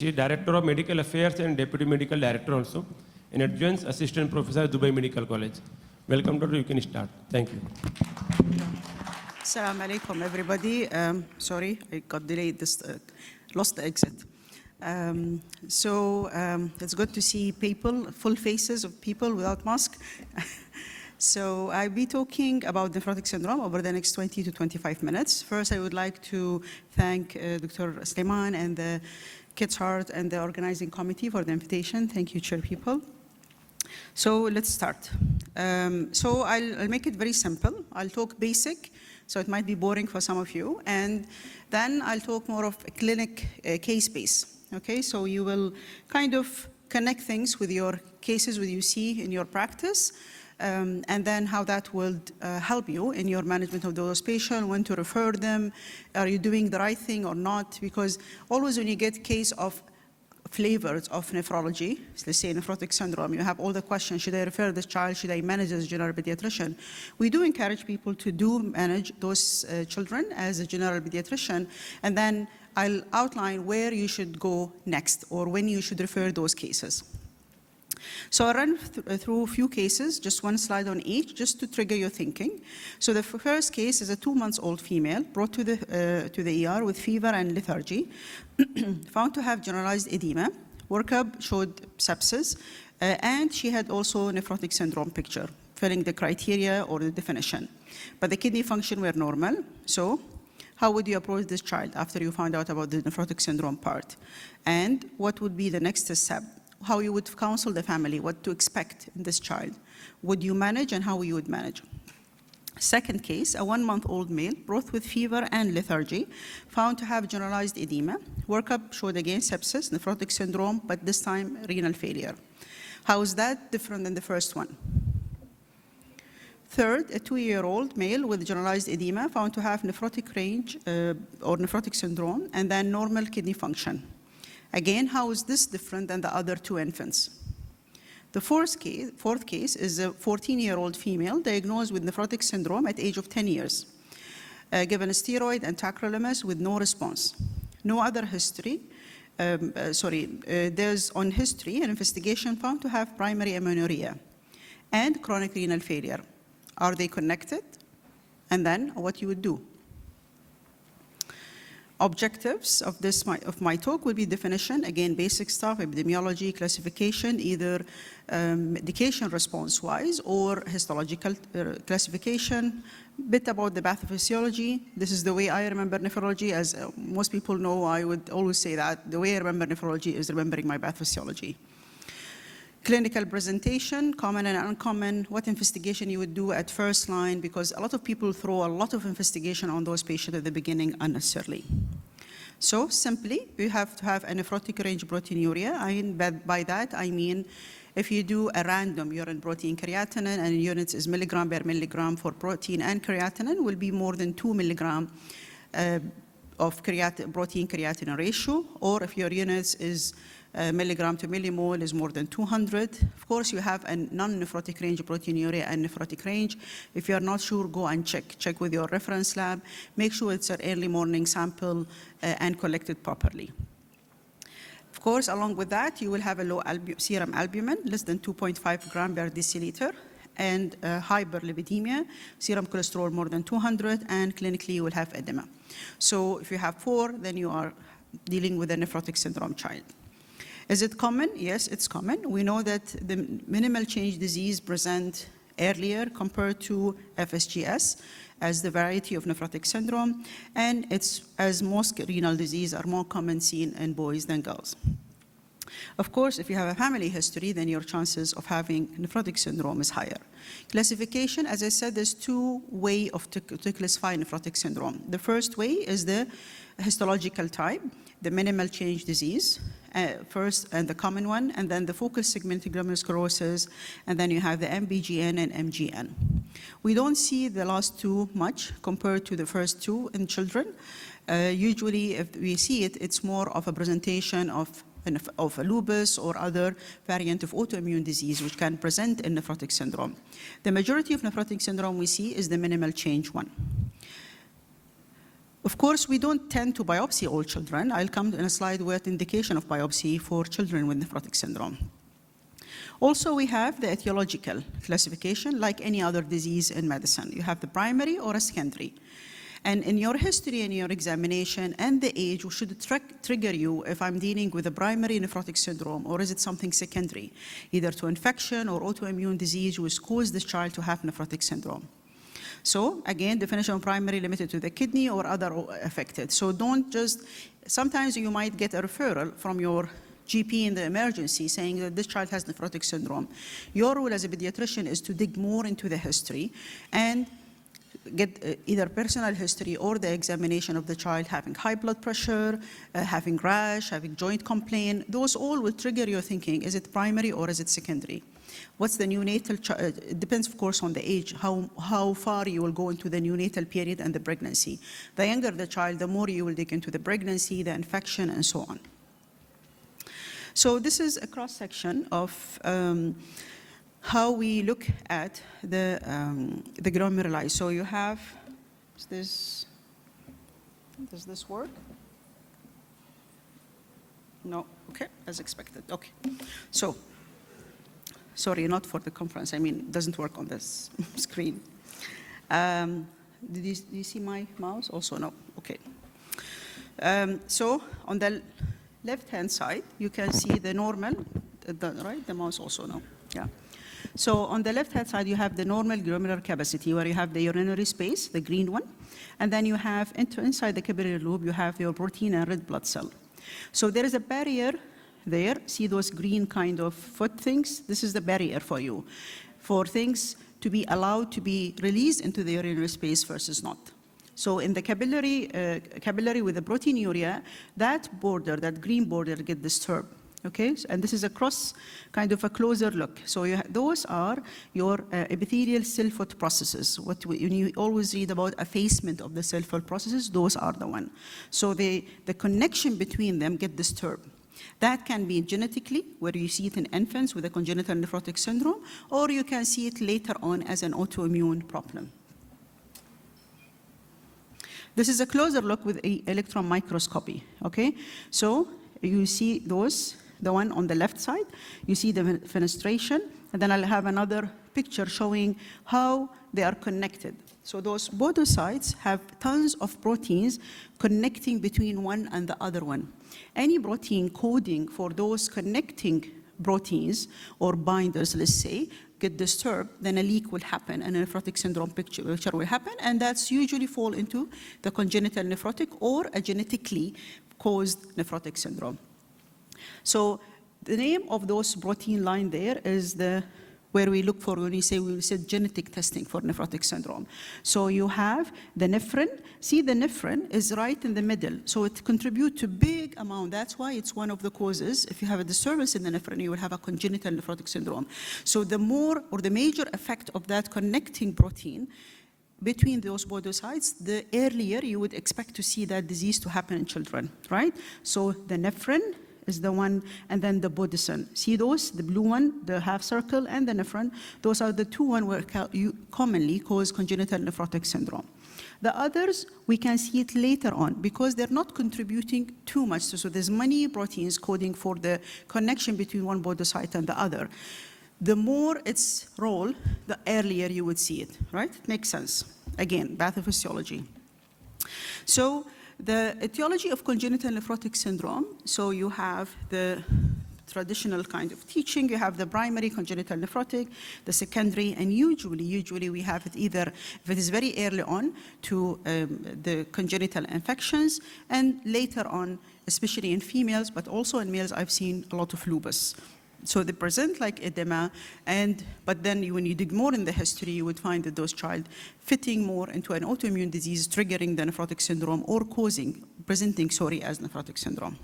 She is Director of Medical Affairs and Deputy Medical Director also, and Adjunct Assistant Professor at Dubai Medical College. Welcome, Doctor. You can start. Thank you. Assalamu alaikum, everybody. Sorry, I got delayed, lost the exit. It's good to see people, full faces of people without mask. So I'll be talking about nephrotic syndrome over the next 20 to 25 minutes. First, I would like to thank Dr. Sleiman and the KidsHeart and the organizing committee for the invitation. Thank you, chair people. So let's start. I'll make it very simple. I'll talk basic, so it might be boring for some of you. And then I'll talk more of a clinic case base. Okay, so you will kind of connect things with your cases, what you see in your practice, and then how that will help you in your management of those patients, when to refer them, are you doing the right thing or not? Because always when you get case of flavors of nephrology, let's say nephrotic syndrome, you have all the questions, should I refer this child, should I manage as a general pediatrician? We do encourage people to do manage those children as a general pediatrician, and then I'll outline where you should go next or when you should refer those cases. So I'll run through a few cases, just one slide on each, just to trigger your thinking. So the first case is a 2-month-old female brought to the ER with fever and lethargy, found to have generalized edema. Workup showed sepsis, and she had also nephrotic syndrome picture, filling the criteria or the definition. But the kidney function were normal. So how would you approach this child after you found out about the nephrotic syndrome part? And what would be the next step? How you would counsel the family, what to expect in this child. Would you manage and how you would manage? Second case, a 1-month-old male, brought with fever and lethargy, found to have generalized edema. Workup showed again sepsis, nephrotic syndrome, but this time renal failure. How is that different than the first one? Third, a 2-year-old male with generalized edema, found to have nephrotic range or nephrotic syndrome, and then normal kidney function. Again, how is this different than the other 2 infants? The fourth case is a 14-year-old female diagnosed with nephrotic syndrome at age of 10 years, given a steroid and tacrolimus with no response. No other history, there's on history an investigation found to have primary amenorrhea and chronic renal failure. Are they connected? And then what you would do? Objectives of my talk will be definition, again, basic stuff, epidemiology, classification, either medication response-wise or histological classification, bit about the pathophysiology. This is the way I remember nephrology. As most people know, I would always say that the way I remember nephrology is remembering my pathophysiology. Clinical presentation, common and uncommon, what investigation you would do at first line, because a lot of people throw a lot of investigation on those patients at the beginning unnecessarily. So simply, you have to have a nephrotic range proteinuria. By that, I mean if you do a random urine protein creatinine and units is milligram per milligram for protein and creatinine will be more than 2 milligram of protein creatinine ratio, or if your units is milligram to millimole is more than 200. Of course, you have a non-nephrotic range proteinuria and nephrotic range. If you're not sure, go and check with your reference lab. Make sure it's an early morning sample and collect it properly. Of course, along with that, you will have a low serum albumin, less than 2.5 gram per deciliter, and hyperlipidemia, serum cholesterol more than 200, and clinically you will have edema. So if you have 4, then you are dealing with a nephrotic syndrome child. Is it common? Yes, it's common. We know that the minimal change disease present earlier compared to FSGS as the variety of nephrotic syndrome, and it's as most renal disease are more common seen in boys than girls. Of course, if you have a family history, then your chances of having nephrotic syndrome is higher. Classification, as I said, there's 2 ways to classify nephrotic syndrome. The first way is the histological type, the minimal change disease, first and the common one, and then the focal segmental glomerulosclerosis, and then you have the MPGN and MGN. We don't see the last 2 much compared to the first 2 in children. Usually, if we see it, it's more of a presentation of a lupus or other variant of autoimmune disease which can present in nephrotic syndrome. The majority of nephrotic syndrome we see is the minimal change one. Of course, we don't tend to biopsy all children. I'll come in a slide with indication of biopsy for children with nephrotic syndrome. Also, we have the etiological classification like any other disease in medicine. You have the primary or a secondary. And in your history and your examination and the age should trigger you if I'm dealing with a primary nephrotic syndrome or is it something secondary, either to infection or autoimmune disease which caused this child to have nephrotic syndrome. So again, definition of primary limited to the kidney or other affected. So don't just, sometimes you might get a referral from your GP in the emergency saying that this child has nephrotic syndrome. Your role as a pediatrician is to dig more into the history and get either personal history or the examination of the child having high blood pressure, having rash, having joint complaint. Those all will trigger your thinking, is it primary or is it secondary? What's the neonatal, it depends of course on the age, how far you will go into the neonatal period and the pregnancy. The younger the child, the more you will dig into the pregnancy, the infection, and so on. So this is a cross-section of how we look at the glomeruli. So you have this, does this work? No, okay, as expected, okay. So, sorry, not for the conference, I mean, it doesn't work on this screen. Do you see my mouse? Also, no, okay. So on the left-hand side, you can see the normal, right? The mouse also, no, yeah. So on the left-hand side, you have the normal glomerular capacity where you have the urinary space, the green one, and then you have inside the capillary loop, you have your protein and red blood cell. So there is a barrier there. See those green kind of foot things? This is the barrier for you, for things to be allowed to be released into the urinary space versus not. So in the capillary with the proteinuria, that border, that green border, get disturbed. Okay, and this is a kind of a closer look. So those are your epithelial cell foot processes. When you always read about effacement of the cell foot processes, those are the one. So the connection between them get disturbed. That can be genetically, where you see it in infants with a congenital nephrotic syndrome, or you can see it later on as an autoimmune problem. This is a closer look with an electron microscopy, okay? So you see those, the one on the left side, you see the fenestration, and then I'll have another picture showing how they are connected. So those podocytes have tons of proteins connecting between one and the other one. Any protein coding for those connecting proteins or binders, let's say, get disturbed, then a leak will happen and a nephrotic syndrome picture will happen, and that's usually fall into the congenital nephrotic or a genetically caused nephrotic syndrome. So the name of those protein line there is where we look for when we say genetic testing for nephrotic syndrome. So you have the nephrin. See, the nephrin is right in the middle. So it contributes to big amount. That's why it's one of the causes. If you have a disturbance in the nephrin, you will have a congenital nephrotic syndrome. So the more or the major effect of that connecting protein between those podocytes, the earlier you would expect to see that disease to happen in children, right? So the nephrin is the one, and then the podocyte. See those, the blue one, the half circle, and the nephron, those are the two ones where commonly cause congenital nephrotic syndrome. The others, we can see it later on because they're not contributing too much. So there's many proteins coding for the connection between one podocyte and the other. The more its role, the earlier you would see it, right? It makes sense. Again, pathophysiology. So the etiology of congenital nephrotic syndrome, so you have the traditional kind of teaching, you have the primary congenital nephrotic, the secondary, and usually we have it either, if it is very early on, to the congenital infections, and later on, especially in females, but also in males, I've seen a lot of lupus. So they present like edema, but then when you dig more in the history, you would find that those child fitting more into an autoimmune disease, triggering the nephrotic syndrome or presenting as nephrotic syndrome.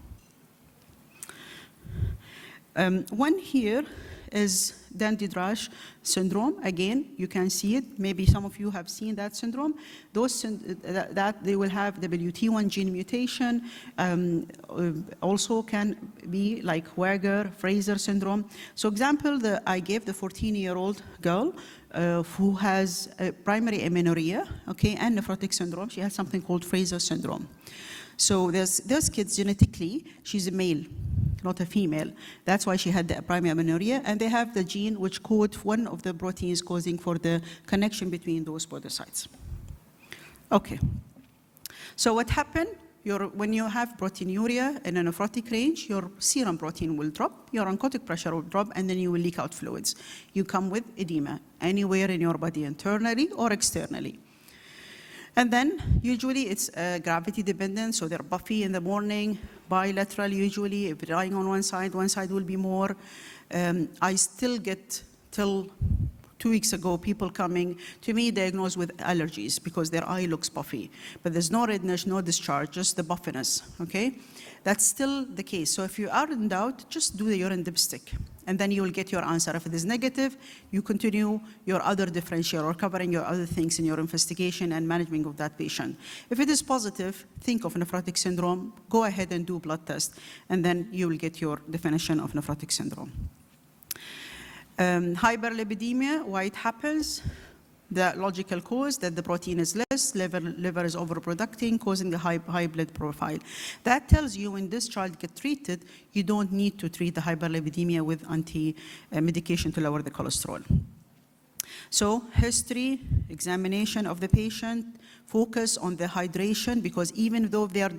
One here is Dandy-Drash syndrome. Again, you can see it. Maybe some of you have seen that syndrome. That they will have WT1 gene mutation. Also can be like Weger-Fraser syndrome. So example, I gave the 14-year-old girl who has primary amenorrhea, okay, and nephrotic syndrome. She has something called Fraser syndrome. So those kids genetically, she's a male, not a female. That's why she had the primary amenorrhea, and they have the gene which code one of the proteins causing for the connection between those podocytes. Okay. So what happened? When you have proteinuria in a nephrotic range, your serum protein will drop, your oncotic pressure will drop, and then you will leak out fluids. You come with edema anywhere in your body, internally or externally. And then usually it's gravity dependent, so they're puffy in the morning, bilateral usually, if lying on one side will be more. I still get till 2 weeks ago people coming to me diagnosed with allergies because their eye looks puffy, but there's no redness, no discharge, just the puffiness, okay? That's still the case. So if you are in doubt, just do the urine dipstick, and then you will get your answer. If it is negative, you continue your other differential or covering your other things in your investigation and management of that patient. If it is positive, think of nephrotic syndrome, go ahead and do blood test, and then you will get your definition of nephrotic syndrome. Hyperlipidemia, why it happens? The logical cause that the protein is less, liver is overproducing, causing the high blood profile. That tells you when this child gets treated, you don't need to treat the hyperlipidemia with medication to lower the cholesterol. So history, examination of the patient, focus on the hydration, because even though they are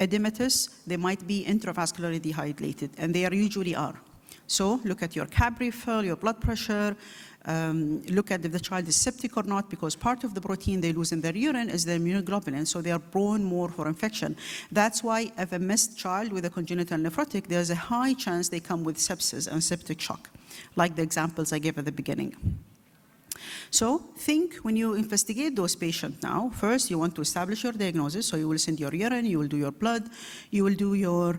edematous, they might be intravascularly dehydrated, and they usually are. So look at your CAB refill, your blood pressure, look at if the child is septic or not, because part of the protein they lose in their urine is the immunoglobulin, so they are prone more for infection. That's why if a missed child with a congenital nephrotic, there's a high chance they come with sepsis and septic shock, like the examples I gave at the beginning. So think when you investigate those patients now, first you want to establish your diagnosis, so you will send your urine, you will do your blood, you will do your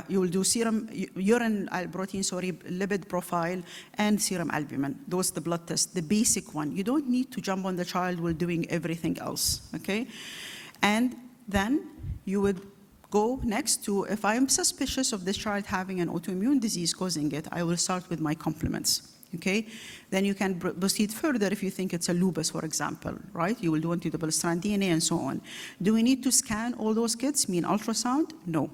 you will do serum, urine protein, lipid profile, and serum albumin. Those are the blood tests, the basic one. You don't need to jump on the child while doing everything else, okay? And then you would go next to, if I'm suspicious of this child having an autoimmune disease causing it, I will start with my complements. Okay, then you can proceed further if you think it's a lupus, for example, right? You will do anti-double-strand DNA and so on. Do we need to scan all those kids, mean ultrasound? No.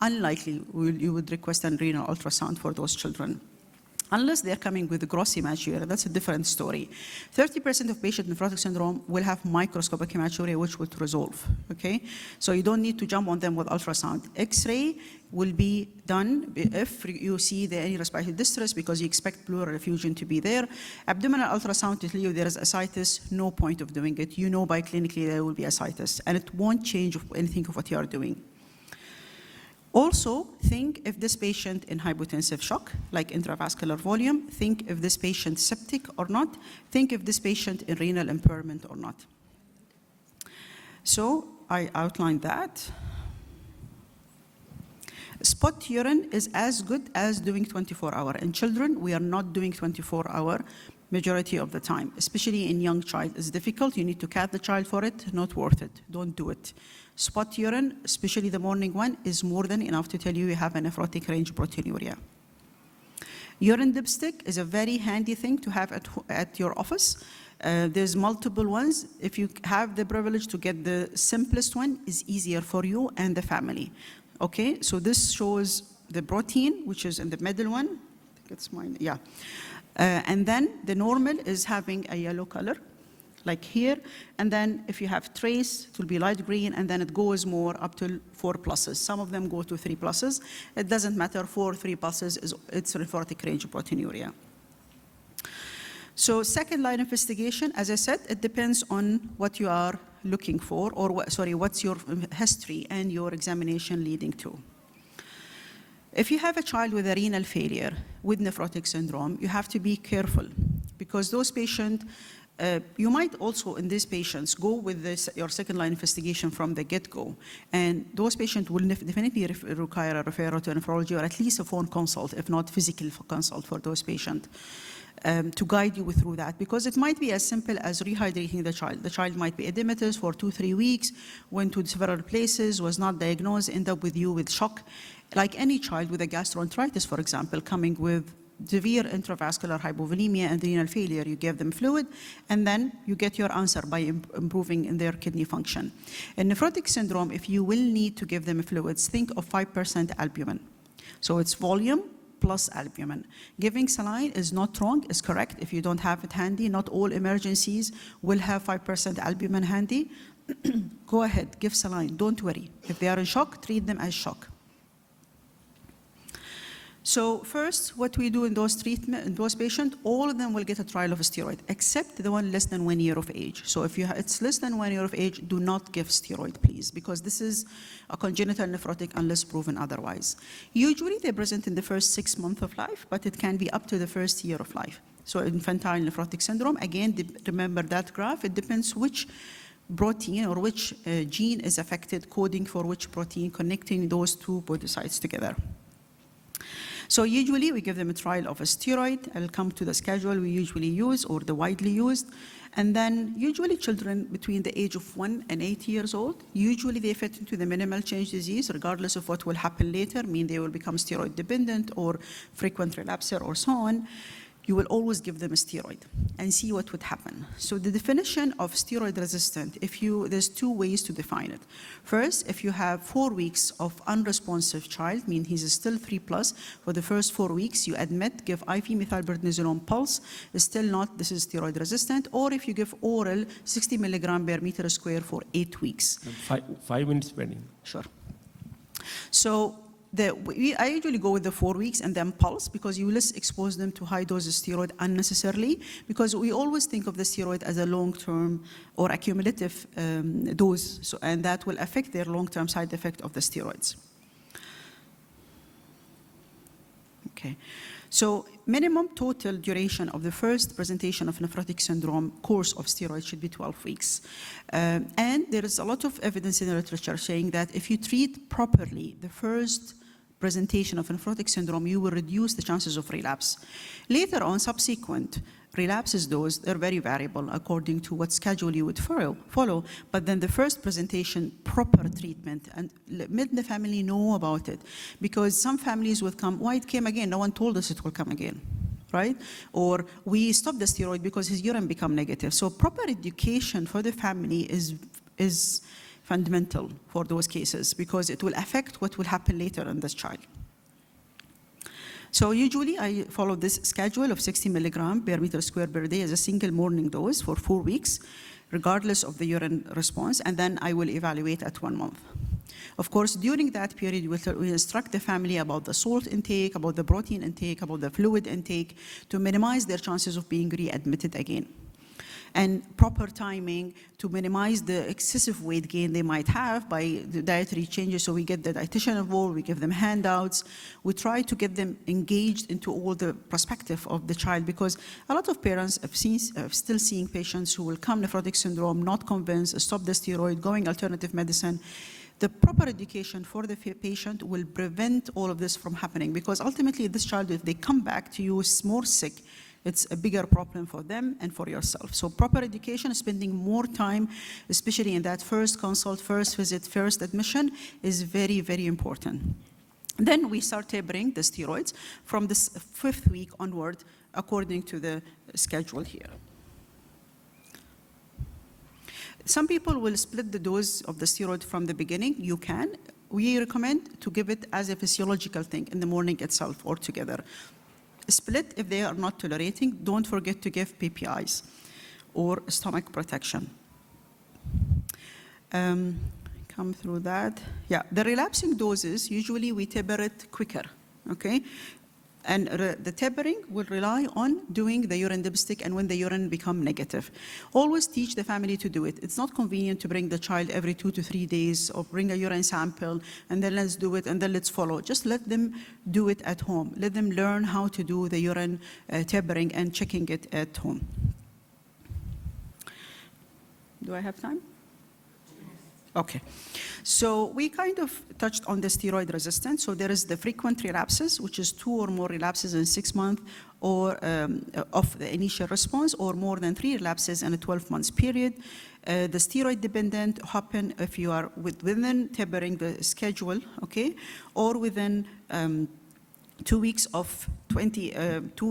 Unlikely you would request a renal ultrasound for those children. Unless they're coming with a gross hematuria, that's a different story. 30% of patients with nephrotic syndrome will have microscopic hematuria, which will resolve, okay? So you don't need to jump on them with ultrasound. X-ray will be done if you see any respiratory distress because you expect pleural effusion to be there. Abdominal ultrasound to tell you there is ascites, no point of doing it. You know by clinically there will be ascites, and it won't change anything of what you are doing. Also, think if this patient in hypotensive shock, like intravascular volume, think if this patient septic or not, think if this patient in renal impairment or not. So I outlined that. Spot urine is as good as doing 24-hour. In children, we are not doing 24-hour majority of the time, especially in young child. It's difficult. You need to cat the child for it. Not worth it. Don't do it. Spot urine, especially the morning one, is more than enough to tell you you have a nephrotic range proteinuria. Urine dipstick is a very handy thing to have at your office. There's multiple ones. If you have the privilege to get the simplest one, it's easier for you and the family. Okay, so this shows the protein, which is in the middle one. I think it's mine, yeah. And then the normal is having a yellow color, like here. And then if you have trace, it will be light green, and then it goes more up to 4 pluses. Some of them go to 3 pluses. It doesn't matter, 4, 3 pluses, it's nephrotic range of proteinuria. So second line investigation, as I said, it depends on what you are looking for, or what's your history and your examination leading to. If you have a child with a renal failure with nephrotic syndrome, you have to be careful because those patients You might also, in these patients, go with your second-line investigation from the get-go. And those patients will definitely require a referral to nephrology or at least a phone consult, if not physical consult for those patients, to guide you through that. Because it might be as simple as rehydrating the child. The child might be edematous for 2-3 weeks, went to several places, was not diagnosed, end up with you with shock. Like any child with a gastroenteritis, for example, coming with severe intravascular hypovolemia and renal failure, you give them fluid, and then you get your answer by improving in their kidney function. In nephrotic syndrome, if you will need to give them fluids, think of 5% albumin. So it's volume plus albumin. Giving saline is not wrong, is correct if you don't have it handy. Not all emergencies will have 5% albumin handy. Go ahead, give saline, don't worry. If they are in shock, treat them as shock. So first, what we do in those patients, all of them will get a trial of a steroid, except the one less than 1 year of age. So if it's less than 1 year of age, do not give steroid, please, because this is a congenital nephrotic unless proven otherwise. Usually they present in the first 6 months of life, but it can be up to the first year of life. So infantile nephrotic syndrome, again, remember that graph, it depends which protein or which gene is affected, coding for which protein, connecting those two podocytes together. So usually we give them a trial of a steroid. I'll come to the schedule we usually use or the widely used. And then usually children between the age of 1 and 8 years old, usually they fit into the minimal change disease regardless of what will happen later, mean they will become steroid dependent or frequent relapser or so on. You will always give them a steroid and see what would happen. So the definition of steroid resistant, there's 2 ways to define it. First, if you have 4 weeks of unresponsive child, mean he's still 3+, for the first 4 weeks, you admit, give IV methylprednisolone pulse, still not, this is steroid resistant, or if you give oral 60 milligram per meter square for 8 weeks. 5 minutes pending. Sure. So I usually go with the 4 weeks and then pulse because you less expose them to high dose steroid unnecessarily, because we always think of the steroid as a long-term or accumulative dose, and that will affect their long-term side effect of the steroids. Okay. So minimum total duration of the first presentation of nephrotic syndrome course of steroids should be 12 weeks. And there is a lot of evidence in the literature saying that if you treat properly the first presentation of nephrotic syndrome, you will reduce the chances of relapse. Later on, subsequent relapses, they're very variable according to what schedule you would follow. But then the first presentation, proper treatment, and let the family know about it. Because some families would come, why it came again? No one told us it will come again, right? Or we stopped the steroid because his urine became negative. So proper education for the family is fundamental for those cases because it will affect what will happen later in this child. So usually I follow this schedule of 60 milligram per meter square per day as a single morning dose for 4 weeks, regardless of the urine response, and then I will evaluate at 1 month. Of course, during that period, we instruct the family about the salt intake, about the protein intake, about the fluid intake, to minimize their chances of being readmitted again. And proper timing to minimize the excessive weight gain they might have by the dietary changes. So we get the dietitian involved, we give them handouts. We try to get them engaged into all the perspective of the child, because a lot of parents have still seeing patients who will come nephrotic syndrome, not convinced, stop the steroid, going alternative medicine. The proper education for the patient will prevent all of this from happening, because ultimately this child, if they come back to you more sick, it's a bigger problem for them and for yourself. So proper education, spending more time, especially in that first consult, first visit, first admission, is very, very important. Then we start tapering the steroids from the 5th week onward, according to the schedule here. Some people will split the dose of the steroid from the beginning. You can. We recommend to give it as a physiological thing in the morning itself or together. Split if they are not tolerating. Don't forget to give PPIs or stomach protection. Come through that. Yeah, the relapsing doses, usually we taper it quicker, okay? And the tapering will rely on doing the urine dipstick and when the urine become negative. Always teach the family to do it. It's not convenient to bring the child every 2 to 3 days or bring a urine sample and then let's do it and then let's follow. Just let them do it at home. Let them learn how to do the urine tapering and checking it at home. Do I have time? Okay. So we kind of touched on the steroid resistant. So there is the frequent relapses, which is 2 or more relapses in 6 months or of the initial response, or more than 3 relapses in a 12-month period. The steroid-dependent happen if you are within tapering the schedule, okay, or within 2 weeks of within 2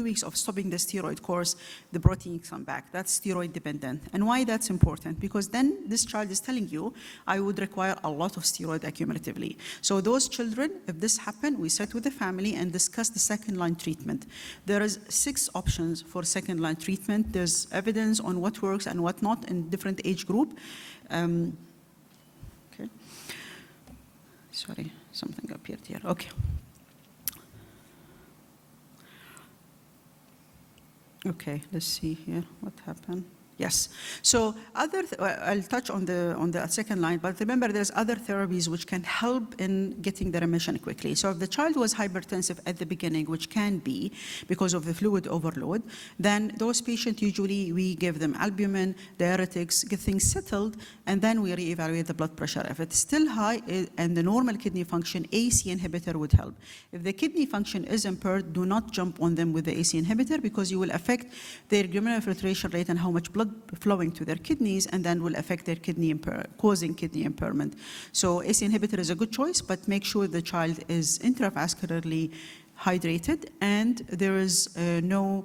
weeks of stopping the steroid course, the protein come back. That's steroid dependent. And why that's important? Because then this child is telling you, I would require a lot of steroid accumulatively. So those children, if this happen, we sit with the family and discuss the second line treatment. There is 6 options for second line treatment. There's evidence on what works and what not in different age group. Okay. Sorry, something appeared here. Okay. Okay, let's see here what happened. Yes. So I'll touch on the second line, but remember there's other therapies which can help in getting the remission quickly. So if the child was hypertensive at the beginning, which can be because of the fluid overload, then those patients usually we give them albumin, diuretics, get things settled, and then we reevaluate the blood pressure. If it's still high and the normal kidney function, AC inhibitor would help. If the kidney function is impaired, do not jump on them with the AC inhibitor because you will affect their glomerular filtration rate and how much blood flowing to their kidneys, and then will affect their causing kidney impairment. So AC inhibitor is a good choice, but make sure the child is intravascularly hydrated and there is no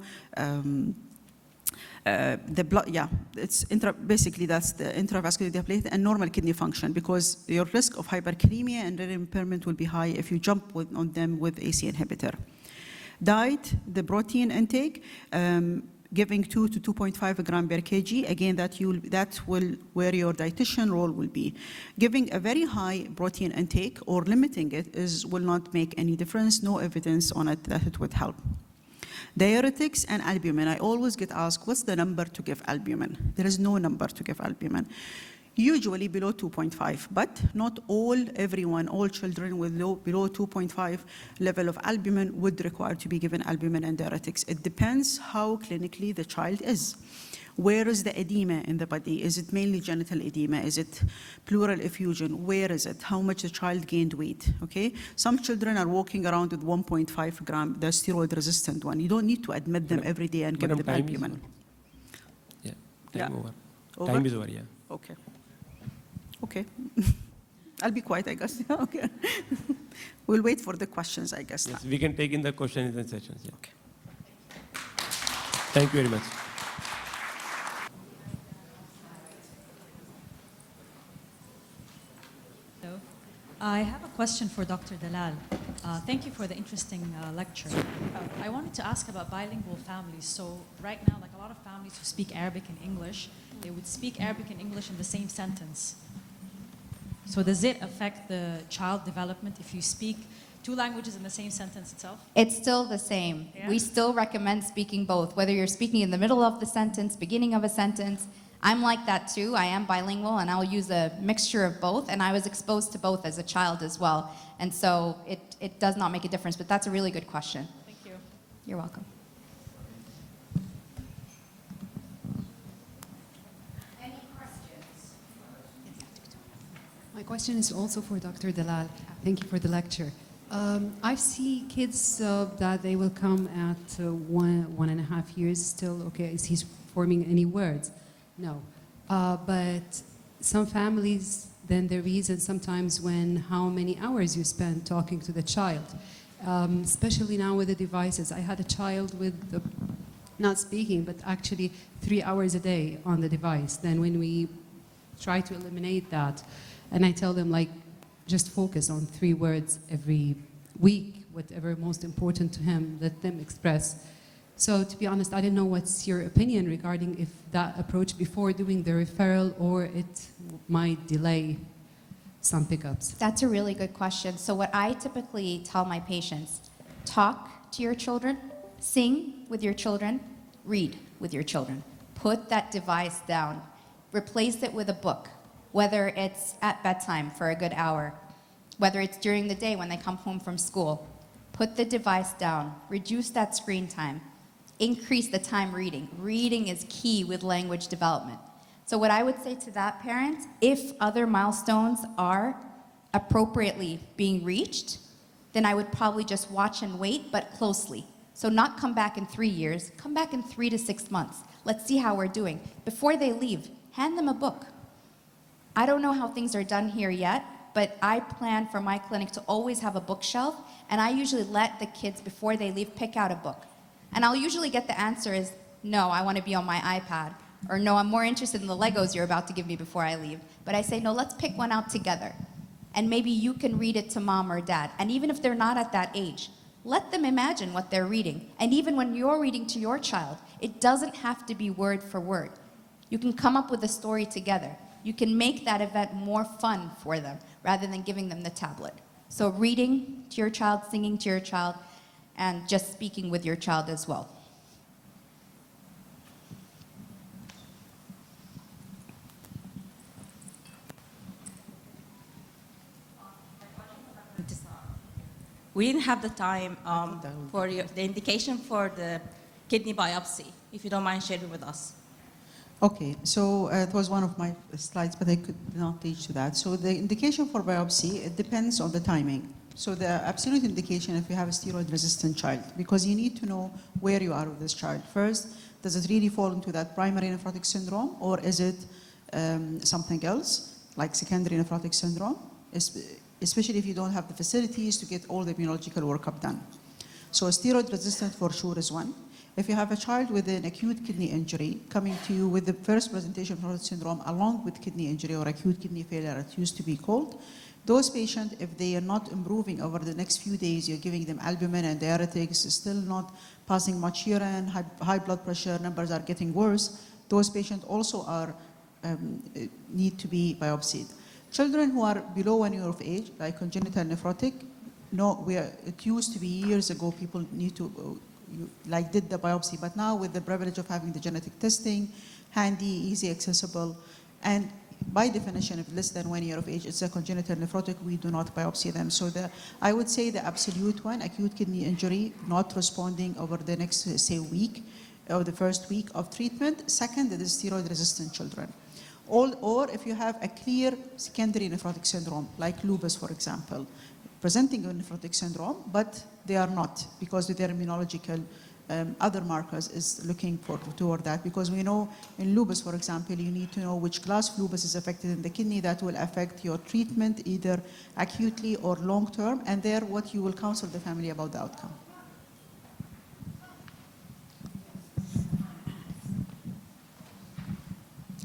the blood, it's basically that's the intravascular depleted and normal kidney function, because your risk of hyperkalemia and renal impairment will be high if you jump on them with AC inhibitor. Diet, the protein intake, giving 2 to 2.5 gram per kg. Again, that will where your dietitian role will be. Giving a very high protein intake or limiting it will not make any difference. No evidence on it that it would help. Diuretics and albumin. I always get asked, what's the number to give albumin? There is no number to give albumin. Usually below 2.5, but not everyone, all children with below 2.5 level of albumin would require to be given albumin and diuretics. It depends how clinically the child is. Where is the edema in the body? Is it mainly genital edema? Is it pleural effusion? Where is it? How much the child gained weight? Okay. Some children are walking around with 1.5 gram, the steroid-resistant one. You don't need to admit them every day and give them albumin. Time over. Time is over, yeah. Okay. Okay. I'll be quiet, I guess. Okay. We'll wait for the questions, I guess. Yes, we can take in the questions and sessions. Yeah. Okay. Thank you very much. Hello. I have a question for Dr. Dalal. Thank you for the interesting lecture. I wanted to ask about bilingual families. So right now, like a lot of families who speak Arabic and English, they would speak Arabic and English in the same sentence. So does it affect the child development if you speak 2 languages in the same sentence itself? It's still the same. Yeah? We still recommend speaking both, whether you're speaking in the middle of the sentence, beginning of a sentence. I'm like that too. I am bilingual and I'll use a mixture of both, and I was exposed to both as a child as well. And so it does not make a difference, but that's a really good question. Thank you. You're welcome. My question is also for Dr. Dalal. Thank you for the lecture. I see kids that they will come at 1.5 years still, okay, is he forming any words? No. But some families, then the reason sometimes when how many hours you spend talking to the child, especially now with the devices. I had a child with not speaking, but actually 3 hours a day on the device. Then when we try to eliminate that, and I tell them, like, just focus on 3 words every week, whatever most important to him, let them express. So to be honest, I don't know what's your opinion regarding if that approach before doing the referral or it might delay some pickups. That's a really good question. So what I typically tell my patients, talk to your children, sing with your children, read with your children. Put that device down. Replace it with a book, whether it's at bedtime for a good hour, whether it's during the day when they come home from school. Put the device down. Reduce that screen time. Increase the time reading. Reading is key with language development. So what I would say to that parent, if other milestones are appropriately being reached, then I would probably just watch and wait, but closely. So not come back in 3 years, come back in 3 to 6 months. Let's see how we're doing. Before they leave, hand them a book. I don't know how things are done here yet, but I plan for my clinic to always have a bookshelf, and I usually let the kids, before they leave, pick out a book. And I'll usually get the answer is, no, I want to be on my iPad, or no, I'm more interested in the Legos you're about to give me before I leave. But I say, no, let's pick one out together. And maybe you can read it to mom or dad. And even if they're not at that age, let them imagine what they're reading. And even when you're reading to your child, it doesn't have to be word for word. You can come up with a story together. You can make that event more fun for them rather than giving them the tablet. So reading to your child, singing to your child, and just speaking with your child as well. We didn't have the time for the indication for the kidney biopsy, if you don't mind sharing with us. Okay, so it was one of my slides, but I could not teach to that. So the indication for biopsy, it depends on the timing. So the absolute indication if you have a steroid-resistant child, because you need to know where you are with this child. First, does it really fall into that primary nephrotic syndrome, or is it something else, like secondary nephrotic syndrome, especially if you don't have the facilities to get all the immunological workup done. So steroid-resistant for sure is one. If you have a child with an acute kidney injury coming to you with the first presentation of nephrotic syndrome along with kidney injury or acute kidney failure, it used to be called, those patients, if they are not improving over the next few days, you're giving them albumin and diuretics, still not passing much urine, high blood pressure, numbers are getting worse, those patients also are need to be biopsied. Children who are below 1 year of age, like congenital nephrotic, no, it used to be years ago people need to did the biopsy, but now with the privilege of having the genetic testing, handy, easy, accessible, and by definition, if less than 1 year of age, it's a congenital nephrotic, we do not biopsy them. So I would say the absolute one, acute kidney injury, not responding over the next, say, week, or the first week of treatment. Second, it is steroid-resistant children. Or if you have a clear secondary nephrotic syndrome, like lupus, for example, presenting with nephrotic syndrome, but they are not, because their immunological other markers is looking toward that, because we know in lupus, for example, you need to know which class of lupus is affected in the kidney. That will affect your treatment either acutely or long term, and there what you will counsel the family about the outcome.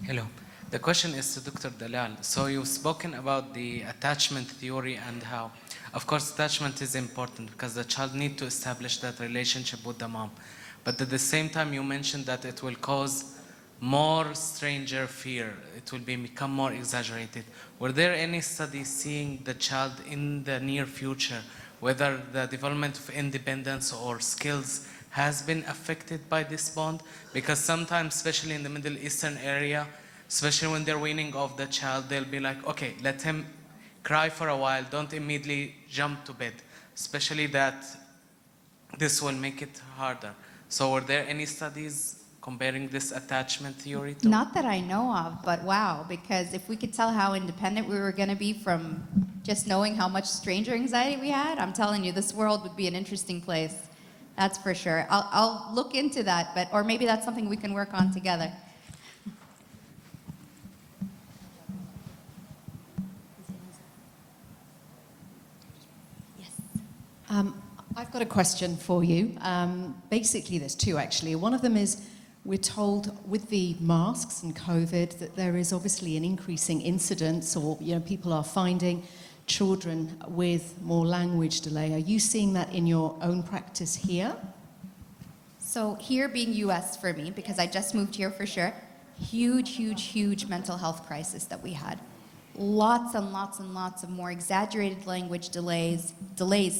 Hello. The question is to Dr. Dalal. So you've spoken about the attachment theory and how, of course, attachment is important because the child needs to establish that relationship with the mom. But at the same time, you mentioned that it will cause more stranger fear. It will become more exaggerated. Were there any studies seeing the child in the near future, whether the development of independence or skills has been affected by this bond? Because sometimes, especially in the Middle Eastern area, especially when they're weaning off the child, they'll be like, okay, let him cry for a while, don't immediately jump to bed, especially that this will make it harder. So were there any studies comparing this attachment theory to? Not that I know of, but wow, because if we could tell how independent we were going to be from just knowing how much stranger anxiety we had, I'm telling you, this world would be an interesting place. That's for sure. I'll look into that, or maybe that's something we can work on together. I've got a question for you. Basically, there's two actually. One of them is we're told with the masks and COVID that there is obviously an increasing incidence, or people are finding children with more language delay. Are you seeing that in your own practice here? So here being US for me, because I just moved here for sure, huge mental health crisis that we had. Lots and lots of more exaggerated language delays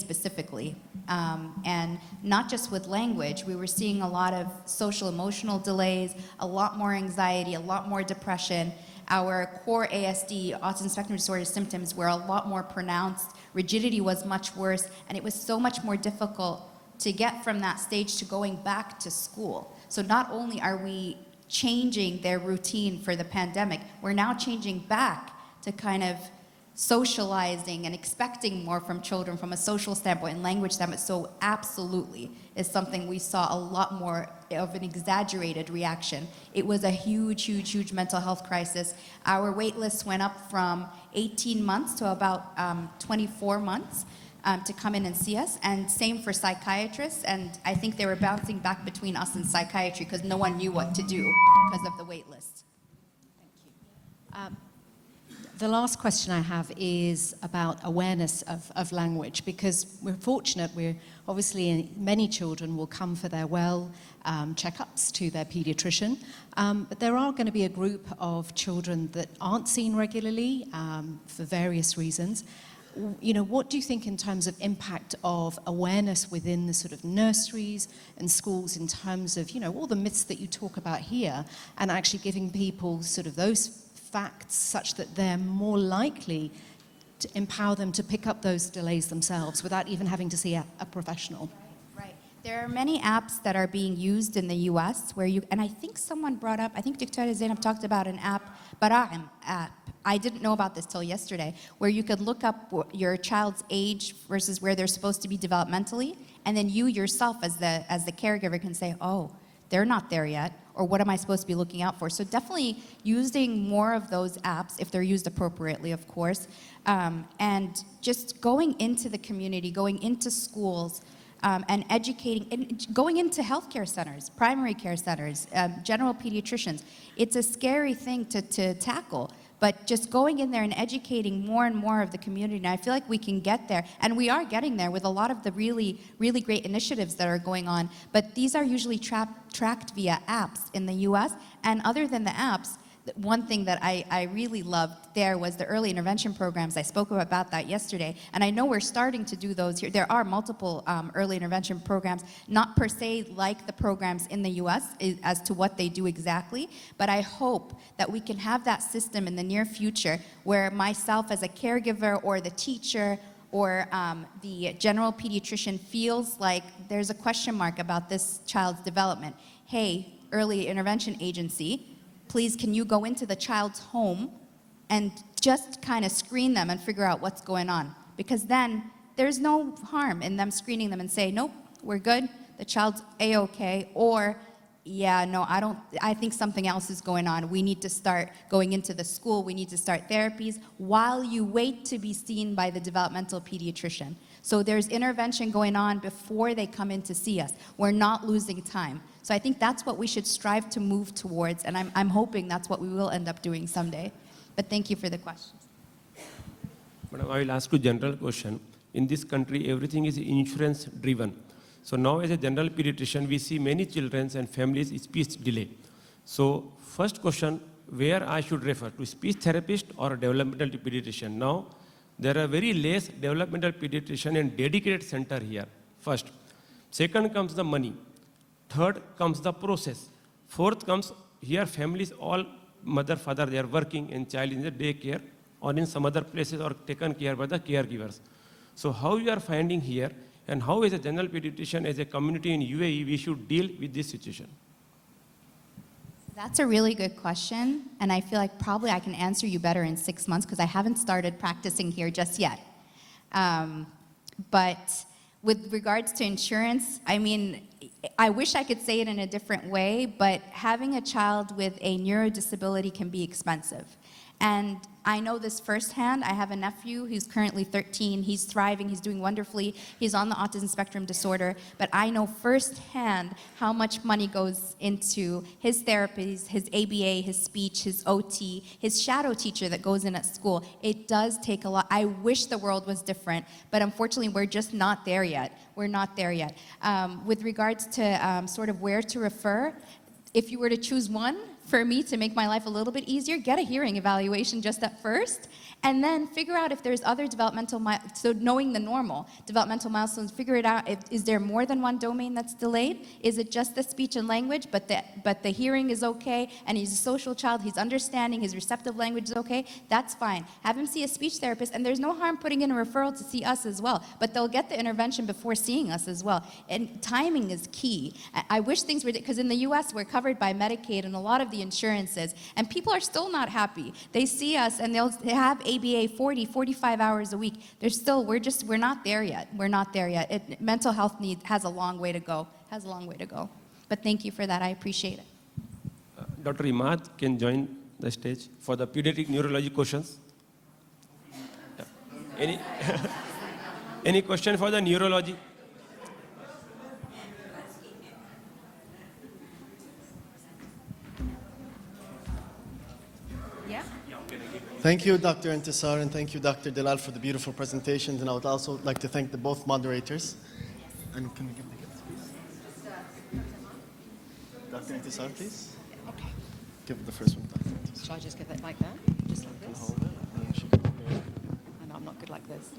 specifically. And not just with language, we were seeing a lot of social emotional delays, a lot more anxiety, a lot more depression. Our core ASD, autism spectrum disorder symptoms, were a lot more pronounced. Rigidity was much worse, and it was so much more difficult to get from that stage to going back to school. So not only are we changing their routine for the pandemic. We're now changing back to kind of socializing and expecting more from children from a social standpoint and language standpoint. So absolutely is something we saw a lot more of an exaggerated reaction. It was a huge, huge, huge mental health crisis. Our wait lists went up from 18 months to about 24 months to come in and see us, and same for psychiatrists, and I think they were bouncing back between us and psychiatry because no one knew what to do because of the wait list. Thank you. The last question I have is about awareness of language, because we're fortunate, obviously many children will come for their checkups to their pediatrician, but there are going to be a group of children that aren't seen regularly for various reasons. You know, what do you think in terms of impact of awareness within the sort of nurseries and schools in terms of, you know, all the myths that you talk about here, and actually giving people sort of those facts such that they're more likely to empower them to pick up those delays themselves without even having to see a professional? Right. There are many apps that are being used in the US where you, and I think someone brought up, I think Dr. Zainab talked about an app, Bara'im app. I didn't know about this till yesterday, where you could look up your child's age versus where they're supposed to be developmentally, and then you yourself as the caregiver can say, oh, they're not there yet, or what am I supposed to be looking out for? So definitely using more of those apps, if they're used appropriately, of course, and just going into the community, going into schools, and educating, and going into healthcare centers, primary care centers, general pediatricians. It's a scary thing to tackle, but just going in there and educating more and more of the community, and I feel like we can get there, and we are getting there with a lot of the really, really great initiatives that are going on, but these are usually tracked via apps in the US, and other than the apps, one thing that I really loved there was the early intervention programs. I spoke about that yesterday, and I know we're starting to do those here. There are multiple early intervention programs, not per se like the programs in the US as to what they do exactly, but I hope that we can have that system in the near future where myself as a caregiver or the teacher or the general pediatrician feels like there's a question mark about this child's development. Hey, early intervention agency, please, can you go into the child's home and just kind of screen them and figure out what's going on? Because then there's no harm in them screening them and say, nope, we're good, the child's A-okay, or yeah, no, I think something else is going on. We need to start going into the school, we need to start therapies while you wait to be seen by the developmental pediatrician. So there's intervention going on before they come in to see us. We're not losing time. So I think that's what we should strive to move towards, and I'm hoping that's what we will end up doing someday. But thank you for the questions. Madam, I will ask you a general question. In this country, everything is insurance driven. So now as a general pediatrician, we see many children and families speech delay. So first question, where I should refer, to speech therapist or a developmental pediatrician? Now, there are very less developmental pediatrician and dedicated center here, first. Second comes the money. Third comes the process. Fourth comes here families, all mother, father, they are working and child in the daycare or in some other places or taken care by the caregivers. So how you are finding here and how as a general pediatrician, as a community in UAE, we should deal with this situation? That's a really good question, and I feel like probably I can answer you better in 6 months because I haven't started practicing here just yet. But with regards to insurance, I mean, I wish I could say it in a different way, but having a child with a neurodisability can be expensive. And I know this firsthand. I have a nephew who's currently 13. He's thriving. He's doing wonderfully. He's on the autism spectrum disorder. But I know firsthand how much money goes into his therapies, his ABA, his speech, his OT, his shadow teacher that goes in at school. It does take a lot. I wish the world was different, but unfortunately, we're just not there yet. We're not there yet. With regards to sort of where to refer, if you were to choose one, for me to make my life a little bit easier, get a hearing evaluation just at first, and then figure out if there's other developmental, so knowing the normal developmental milestones, figure it out. Is there more than one domain that's delayed? Is it just the speech and language, but the hearing is okay, and he's a social child, he's understanding, his receptive language is okay? That's fine. Have him see a speech therapist, and there's no harm putting in a referral to see us as well, but they'll get the intervention before seeing us as well. And timing is key. I wish things were, because in the US we're covered by Medicaid and a lot of the insurances, and people are still not happy. They see us and they have ABA 40, 45 hours a week. We're not there yet. We're not there yet. Mental health has a long way to go. But thank you for that. I appreciate it. Dr. Imad can join the stage for the pediatric neurology questions. Yeah. Any question for the neurology? Yeah? Thank you, Dr. Entesar, and thank you, Dr. Dalal, for the beautiful presentations. And I would also like to thank the both moderators. And can we give the gift, please? Dr. Entesar, please. Okay. Give the first one, Dr. Entesar. Shall I just give it like that? Just like this? Hold it, and then she can hold it. I know I'm not good like this.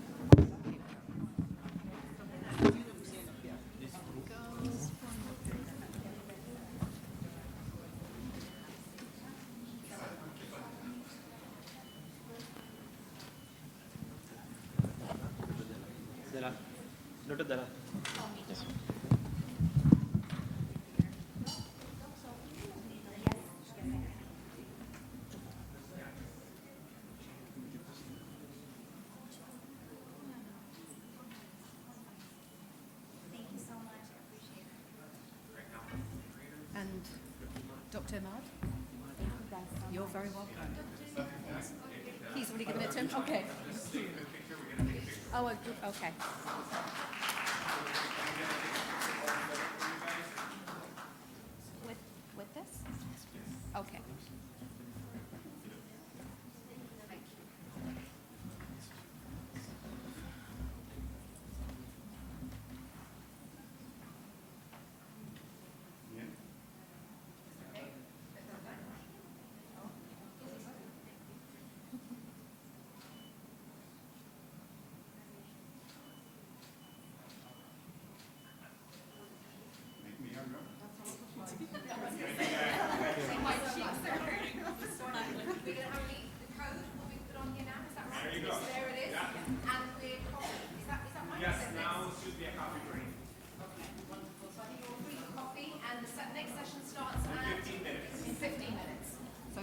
Dr. Dalal. Yes. And Dr. Ahmad? You're very welcome. He's already given it to him? Okay. Oh, okay.